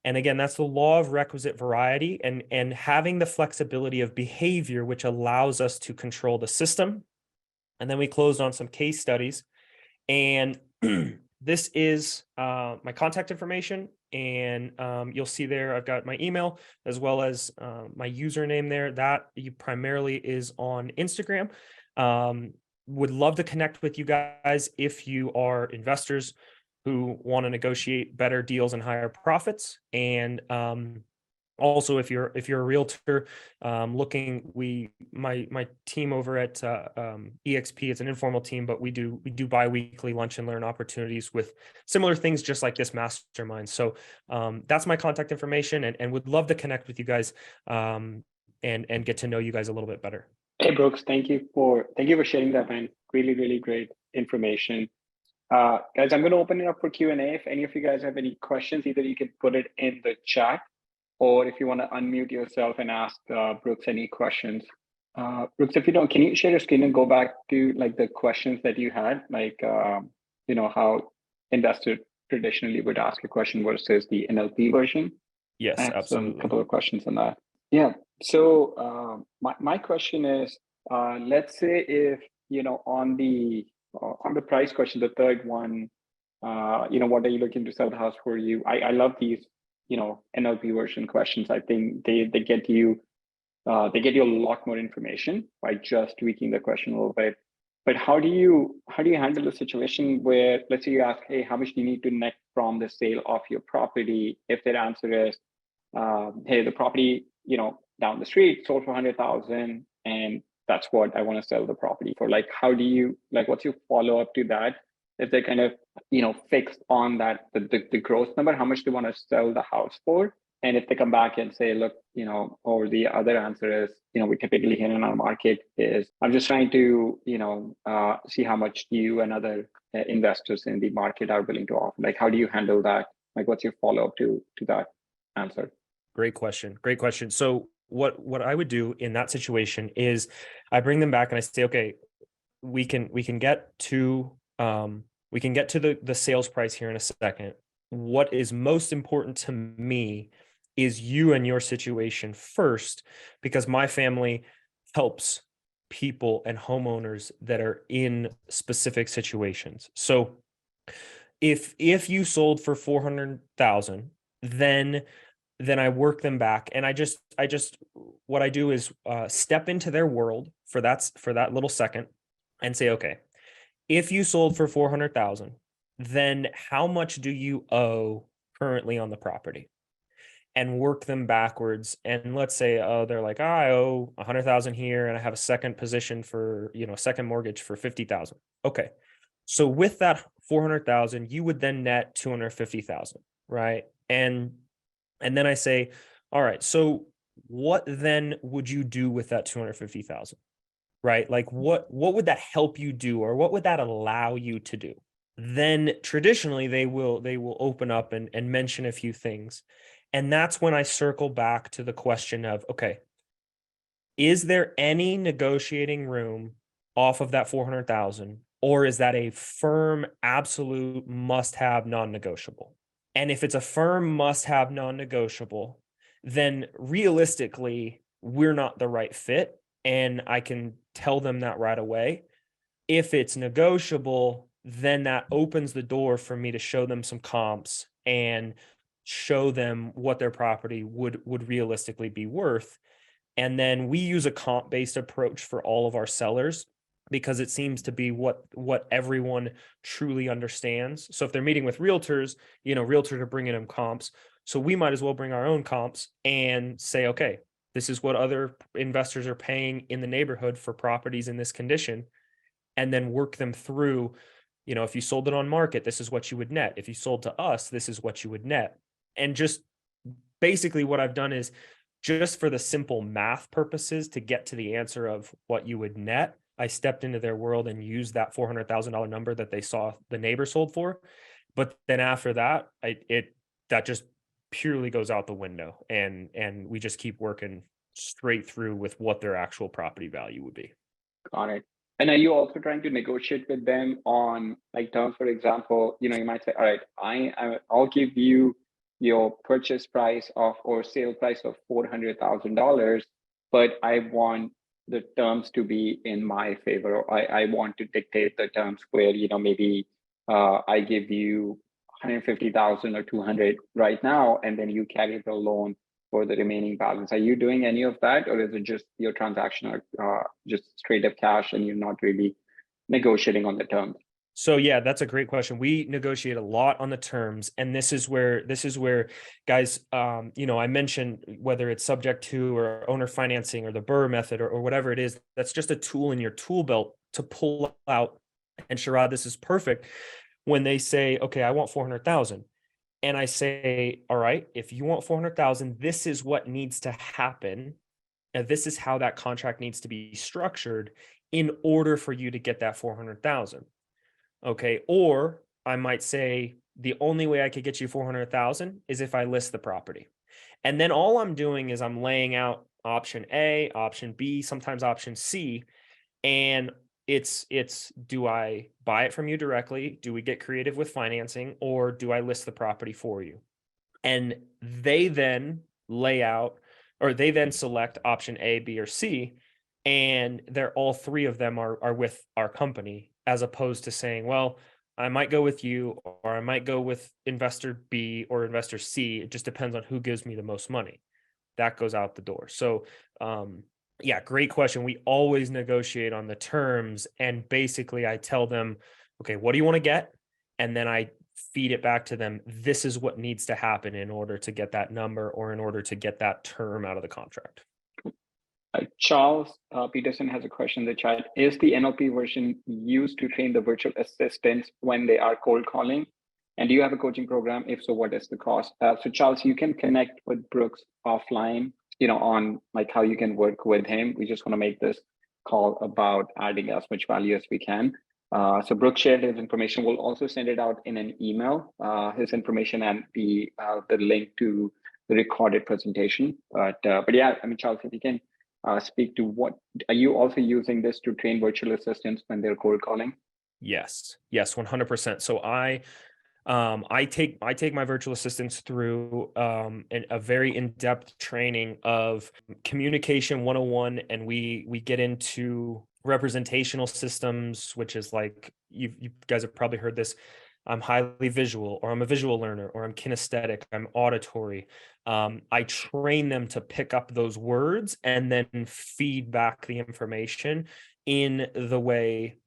And again, that's the law of requisite variety and having the flexibility of behavior, which allows us to control the system And then we closed on some case studies. And this is my contact information. And you'll see there, I've got my email as well as my username there. That primarily is on Instagram. Would love to connect with you guys if you are investors who want to negotiate better deals and higher profits. And also, if you're a realtor looking, my team over at EXP, it's an informal team, but we do bi-weekly lunch and learn opportunities with similar things, just like this mastermind. So that's my contact information, and would love to connect with you guys and get to know you guys a little bit better. Hey Brooks, thank you for sharing that, man. Really, really great information. Guys, I'm going to open it up for Q&A. If any of you guys have any questions, either you can put it in the chat, or if you want to unmute yourself and ask Brooks any questions. Brooks, if you don't, can you share your screen and go back to like the questions that you had, like how investors traditionally would ask a question versus the NLP version? Yes, I have absolutely. some couple of questions on that. Yeah. So my question is, let's say if on the price question, the third one, what are you looking to sell the house for? I love these NLP version questions. I think they get you a lot more information by just tweaking the question a little bit. But how do you handle the situation where, let's say you ask, hey, how much do you need to net from the sale of your property? If their answer is, hey, the property down the street sold for 100,000, and that's what I want to sell the property for. Like, how do you what's your follow up to that? If they're kind of fixed on that the gross number, how much they want to sell the house for, and if they come back and say, look, or the other answer is, we typically hear in our market is, I'm just trying to see how much you and other investors in the market are willing to offer. Like, how do you handle that? Like, what's your follow up to that answer? Great question. Great question. So what I would do in that situation is I bring them back and I say, okay, we can get to the sales price here in a second. What is most important to me is you and your situation first, because my family helps people and homeowners that are in specific situations. So if you sold for 400,000, then I work them back, and I just what I do is step into their world for that little second and say, okay, if you sold for 400,000, then how much do you owe currently on the property? And work them backwards. And let's say, oh, they're like, I owe 100,000 here, and I have a second position for, second mortgage for 50,000. Okay. So with that 400,000, you would then net 250,000, right? And then I say, all right, so what then would you do with that 250,000? Right? Like what would that help you do, or what would that allow you to do? Then traditionally they will open up and mention a few things. And that's when I circle back to the question of, okay, is there any negotiating room off of that 400,000, or is that a firm absolute must-have non-negotiable? And if it's a firm must-have non-negotiable, then realistically, we're not the right fit, and I can tell them that right away. If it's negotiable, then that opens the door for me to show them some comps and show them what their property would realistically be worth. And then we use a comp-based approach for all of our sellers, because it seems to be what everyone truly understands. So if they're meeting with realtors, realtors are bringing them comps. So we might as well bring our own comps and say, okay, this is what other investors are paying in the neighborhood for properties in this condition, and then work them through, if you sold it on market, this is what you would net. If you sold to us, this is what you would net. And just basically what I've done is, just for the simple math purposes to get to the answer of what you would net, I stepped into their world and used that $400,000 number that they saw the neighbor sold for. But then after that, that just purely goes out the window, and we just keep working straight through with what their actual property value would be. Got it. And are you also trying to negotiate with them on like terms? For example, you might say, all right, I'll give you your purchase price or sale price of $400,000, but I want the terms to be in my favor. Or I want to dictate the terms where, maybe I give you 150,000 or 200 right now, and then you carry the loan for the remaining balance. Are you doing any of that, or is it just your transaction are just straight up cash and you're not really negotiating on the terms? So yeah, that's a great question. We negotiate a lot on the terms, and this is where guys, I mentioned whether it's subject to or owner financing or the Burr method or whatever it is, that's just a tool in your tool belt to pull out. And Sharad, this is perfect when they say, okay, I want 400,000. And I say, all right, if you want 400,000, this is what needs to happen. And this is how that contract needs to be structured in order for you to get that 400,000. Okay. Or I might say the only way I could get you 400,000 is if I list the property. And then all I'm doing is I'm laying out option A, option B, sometimes option C. And it's do I buy it from you directly? Do we get creative with financing, or do I list the property for you? And they then lay out, or they then select option A, B, or C. And they're all three of them are with our company, as opposed to saying, well, I might go with you, or I might go with investor B or investor C. It just depends on who gives me the most money. That goes out the door. So, yeah, great question. We always negotiate on the terms, and basically I tell them, okay, what do you want to get? And then I feed it back to them. This is what needs to happen in order to get that number, or in order to get that term out of the contract. Charles Peterson has a question in the chat. Is the NLP version used to train the virtual assistants when they are cold calling? And do you have a coaching program? If so, what is the cost? So Charles, you can connect with Brooks offline, on like how you can work with him. We just want to make this call about adding as much value as we can. So Brooks shared his information. We'll also send it out in an email, his information and the link to the recorded presentation. But yeah, I mean, Charles, if you can speak to what are you also using this to train virtual assistants when they're cold calling? Yes, 100%. So I take my virtual assistants through a very in-depth training of communication 101, and we get into representational systems, which is like you guys have probably heard this. I'm highly visual, or I'm a visual learner, or I'm kinesthetic, I'm auditory. I train them to pick up those words and then feed back the information in the way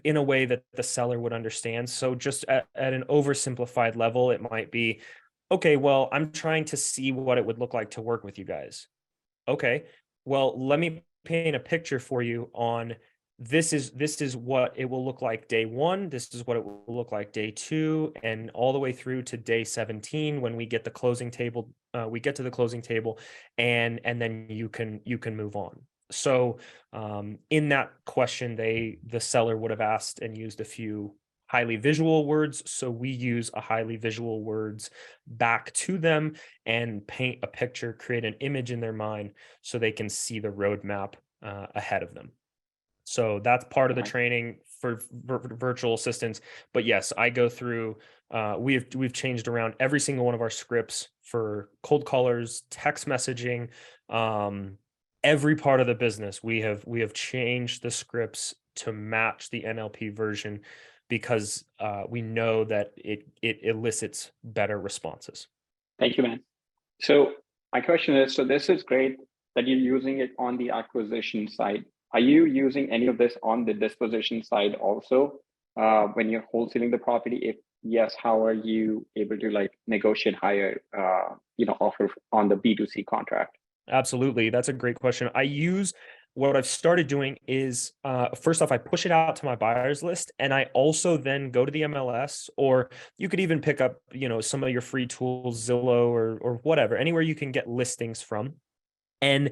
in a way that the seller would understand. So just at an oversimplified level, it might be, okay, well, I'm trying to see what it would look like to work with you guys. Okay, well, let me paint a picture for you on this is what it will look like day one. This is what it will look like day two, and all the way through to day 17 when we get the closing table. We get to the closing table, and then you can move on. So in that question, the seller would have asked and used a few highly visual words. So we use a highly visual words back to them and paint a picture, create an image in their mind so they can see the roadmap ahead of them. So that's part of the training for virtual assistants. But yes, I go through. We've changed around every single one of our scripts for cold callers, text messaging, every part of the business. We have changed the scripts to match the NLP version because we know that it elicits better responses. Thank you, man. So my question is, so this is great that you're using it on the acquisition side. Are you using any of this on the disposition side also when you're wholesaling the property? If yes, how are you able to like negotiate higher, offer on the B2C contract? Absolutely. That's a great question. What I've started doing is first off, I push it out to my buyers list, and I also then go to the MLS, or you could even pick up, some of your free tools, Zillow or whatever, anywhere you can get listings from. And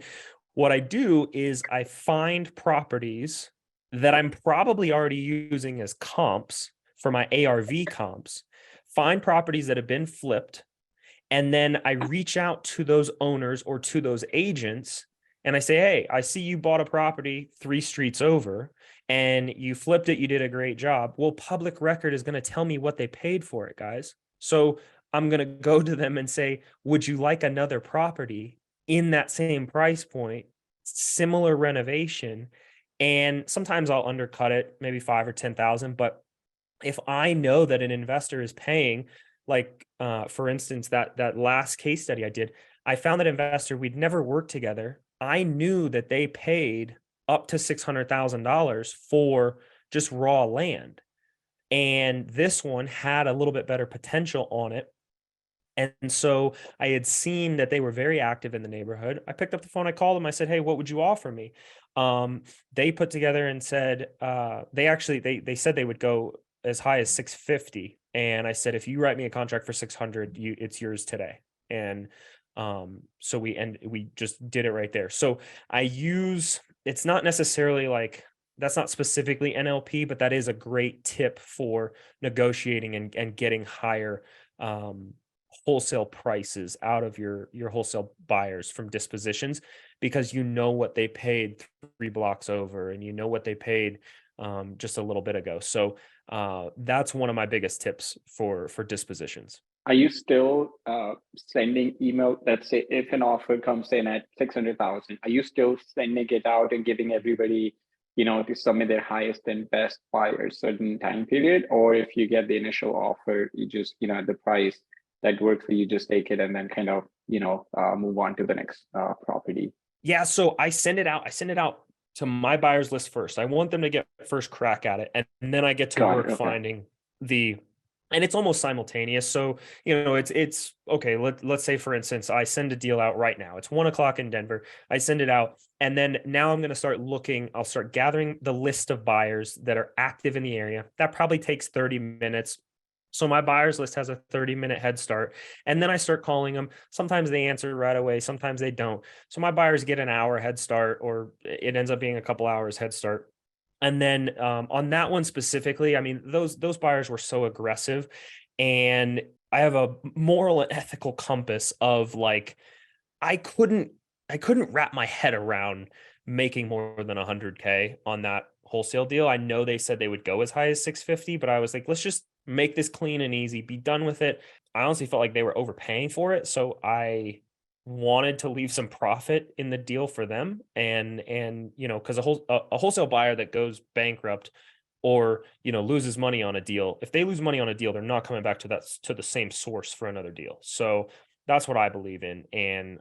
what I do is I find properties that I'm probably already using as comps for my ARV comps, find properties that have been flipped, and then I reach out to those owners or to those agents and I say, hey, I see you bought a property 3 streets over and you flipped it. You did a great job. Well, public record is going to tell me what they paid for it, guys. So I'm going to go to them and say, would you like another property in that same price point similar renovation. And sometimes I'll undercut it, maybe 5 or 10,000. But if I know that an investor is paying, like for instance, that last case study I did, I found that investor, we'd never worked together. I knew that they paid up to $600,000 for just raw land. And this one had a little bit better potential on it. And so I had seen that they were very active in the neighborhood. I picked up the phone, I called them, I said, "Hey, what would you offer me?" They put together and said, they said they would go as high as 650. And I said, "If you write me a contract for 600, it's yours today." And so we just did it right there. So it's not necessarily like, that's not specifically NLP, but that is a great tip for negotiating and getting higher wholesale prices out of your wholesale buyers from dispositions, because you know what they paid 3 blocks over, and you know what they paid just a little bit ago. So that's one of my biggest tips for dispositions. Are you still sending email? Let's say if an offer comes in at 600,000, are you still sending it out and giving everybody, to submit their highest and best by a certain time period? Or if you get the initial offer, you just, at the price that works for you, just take it and then kind of, move on to the next property? Yeah, so I send it out. I send it out to my buyers list first. I want them to get first crack at it, and then I get to Got it. work Okay. finding and it's almost simultaneous. So, it's okay. Let's say, for instance, I send a deal out right now. It's 1 o'clock in Denver. I send it out, and then now I'm going to start looking. I'll start gathering the list of buyers that are active in the area. That probably takes 30 minutes. So my buyers list has a 30-minute head start. And then I start calling them. Sometimes they answer right away. Sometimes they don't. So my buyers get an hour head start, or it ends up being a couple hours head start. And then on that one specifically, I mean, those buyers were so aggressive, and I have a moral and ethical compass of like, I couldn't wrap my head around making more than 100K on that wholesale deal. I know they said they would go as high as 650, but I was like, let's just make this clean and easy, be done with it. I honestly felt like they were overpaying for it, so I wanted to leave some profit in the deal for them. And because a wholesale buyer that goes bankrupt or loses money on a deal, if they lose money on a deal, they're not coming back to the same source for another deal. So that's what I believe in. And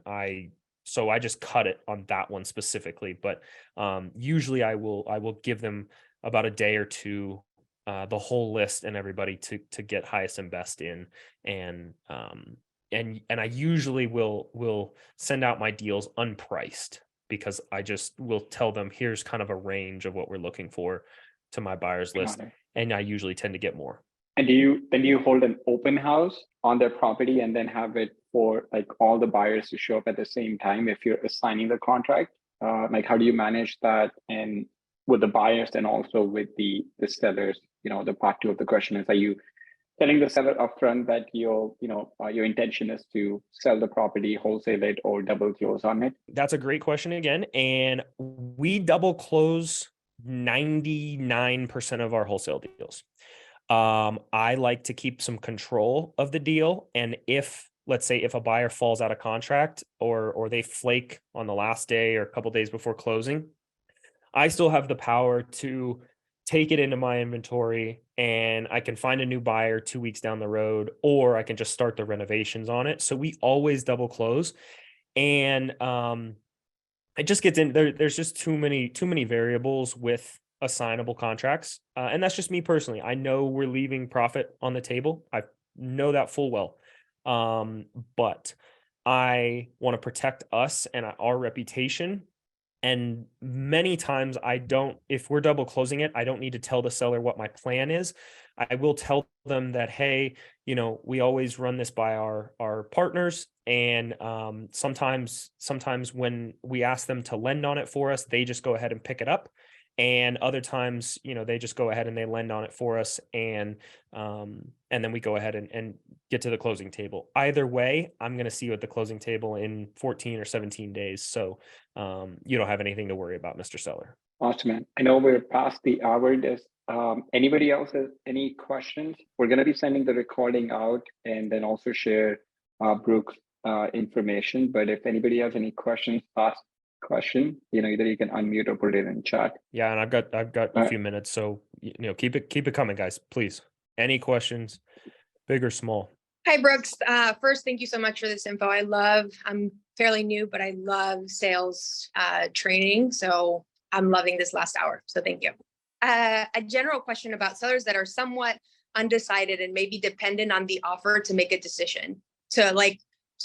so I just cut it on that one specifically. But usually I will give them about a day or two, the whole list and everybody to get highest and best in. And I usually will send out my deals unpriced, because I just will tell them, here's kind of a range of what we're looking for to my buyers list. Got it. And I usually tend to get more. And do you hold an open house on their property and then have it for like all the buyers to show up at the same time if you're assigning the contract? Like how do you manage that, and with the buyers and also with the sellers? The part two of the question is, are you telling the seller upfront that your intention is to sell the property, wholesale it, or double close on it? That's a great question again. And we double close 99% of our wholesale deals. I like to keep some control of the deal. And let's say if a buyer falls out of contract, or they flake on the last day or a couple days before closing, I still have the power to take it into my inventory, and I can find a new buyer 2 weeks down the road, or I can just start the renovations on it. So we always double close. And it just gets in there. There's just too many variables with assignable contracts. And that's just me personally. I know we're leaving profit on the table. I know that full well. But I want to protect us and our reputation. And many times if we're double closing it, I don't need to tell the seller what my plan is. I will tell them that, hey, we always run this by our partners. And sometimes when we ask them to lend on it for us, they just go ahead and pick it up. And other times, they just go ahead and they lend on it for us. And then we go ahead and get to the closing table. Either way, I'm going to see you at the closing table in 14 or 17 days. So you don't have anything to worry about, Mr. Seller. Awesome, man. I know we're past the hour. Does anybody else has any questions? We're going to be sending the recording out and then also share Brooke's information. But if anybody has any questions, last question, either you can unmute or put it in chat. Yeah, and I've got a few minutes, so keep it coming, guys, please. Any questions, big or small? Hi, Brooks. First, thank you so much for this info. I'm fairly new, but I love sales training. So I'm loving this last hour. So thank you. A general question about sellers that are somewhat undecided and maybe dependent on the offer to make a decision. So like,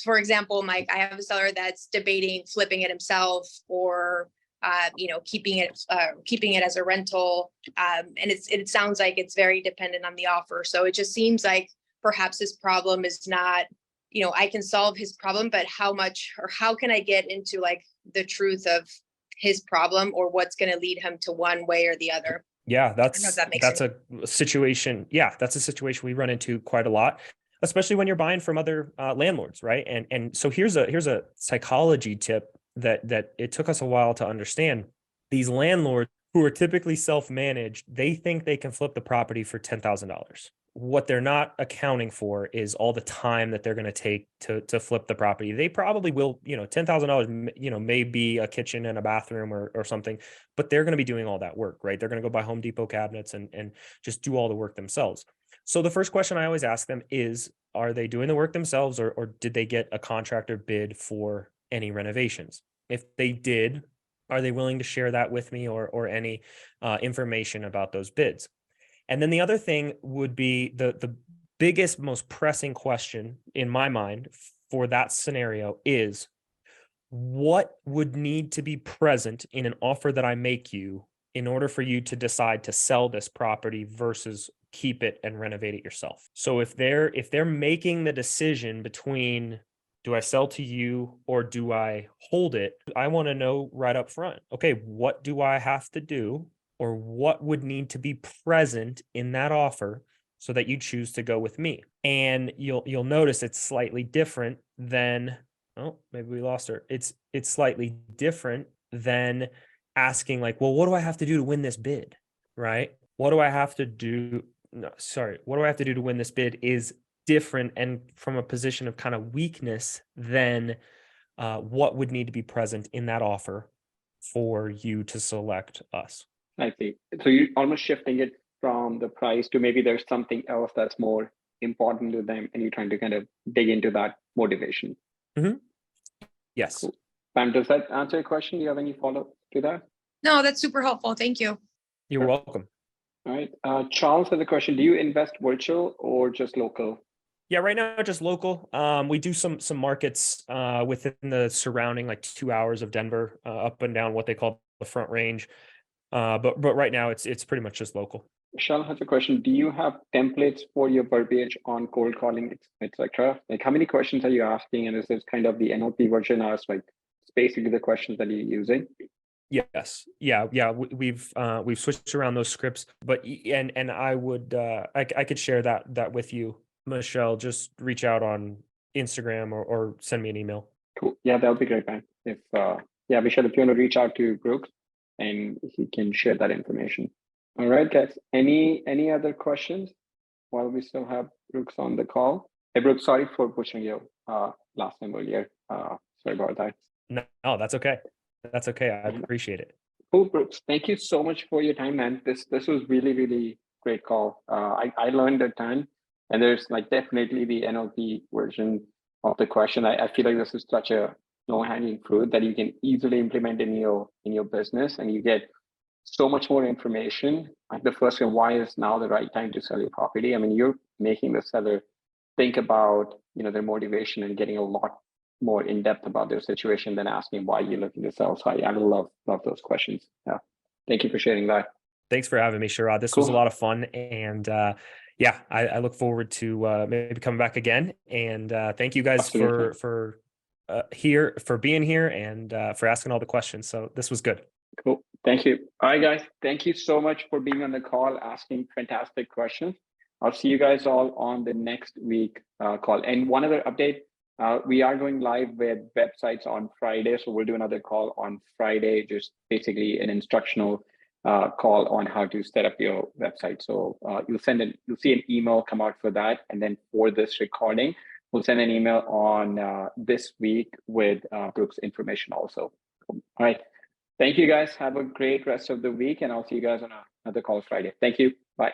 for example, Mike, I have a seller that's debating flipping it himself or keeping it as a rental. And it sounds like it's very dependent on the offer. So it just seems like perhaps his problem is not, I can solve his problem, but how much or how can I get into like the truth of his problem or what's going to lead him to one way or the other? Yeah, that's sense. a situation. Yeah, that's a situation we run into quite a lot, especially when you're buying from other landlords, right? And so here's a psychology tip that it took us a while to understand. These landlords who are typically self-managed, they think they can flip the property for $10,000. What they're not accounting for is all the time that they're going to take to flip the property. They probably will, $10,000, may be a kitchen and a bathroom or something, but they're going to be doing all that work, right? They're going to go buy Home Depot cabinets and just do all the work themselves. So the first question I always ask them is, are they doing the work themselves or did they get a contractor bid for any renovations? If they did, are they willing to share that with me or any information about those bids? And then the other thing would be the biggest, most pressing question in my mind for that scenario is, what would need to be present in an offer that I make you in order for you to decide to sell this property versus keep it and renovate it yourself? So if they're making the decision between, do I sell to you or do I hold it? I want to know right up front, okay, what do I have to do or what would need to be present in that offer so that you choose to go with me? And you'll notice it's slightly different than, oh, maybe we lost her. It's slightly different than asking like, well, what do I have to do to win this bid? Right? What do I have to do? No, sorry. What do I have to do to win this bid is different and from a position of kind of weakness than what would need to be present in that offer for you to select us. I see. So you're almost shifting it from the price to maybe there's something else that's more important to them and you're trying to kind of dig into that motivation. Mm-hmm. Yes. Cool. Pam, does that answer your question? Do you have any follow-up to that? No, that's super helpful. Thank you. You're welcome. All right. Charles has a question. Do you invest virtual or just local? Yeah, right now just local. We do some markets within the surrounding like 2 hours of Denver, up and down what they call the Front Range. But right now it's pretty much just local. Michelle has a question. Do you have templates for your verbiage on cold calling, etc.? Like how many questions are you asking? And is this kind of the NLP version or like it's basically the questions that you're using? Yes. Yeah. We've switched around those scripts, but and I would I could share that with you, Michelle. Just reach out on Instagram or send me an email. Cool. Yeah, that would be great, man. If Michelle, if you want to reach out to Brooks and he can share that information. All right, guys. Any other questions while we still have Brooks on the call? Hey, Brooks, sorry for pushing you last time earlier. Sorry about that. No, that's okay. That's okay. I appreciate it. Cool, Brooks. Thank you so much for your time, man. This was really, really great call. I learned a ton, and there's like definitely the NLP version of the question. I feel like this is such a low-hanging fruit that you can easily implement in your business, and you get so much more information. Like the first one, why is now the right time to sell your property? I mean, you're making the seller think about their motivation and getting a lot more in depth about their situation than asking why you're looking to sell. So I love those questions. Yeah, thank you for sharing that. Thanks for having me, Sharad. This was a lot of fun, and I look forward to maybe coming back again. And thank you guys for being here and for asking all the questions. So this was good. Cool. Thank you. All right, guys. Thank you so much for being on the call, asking fantastic questions. I'll see you guys all on the next week call. And one other update, we are going live with websites on Friday. So we'll do another call on Friday, just basically an instructional call on how to set up your website. So you'll see an email come out for that. And then for this recording, we'll send an email on this week with Brooks' information also. All right. Thank you guys. Have a great rest of the week, and I'll see you guys on another call Friday. Thank you. Bye.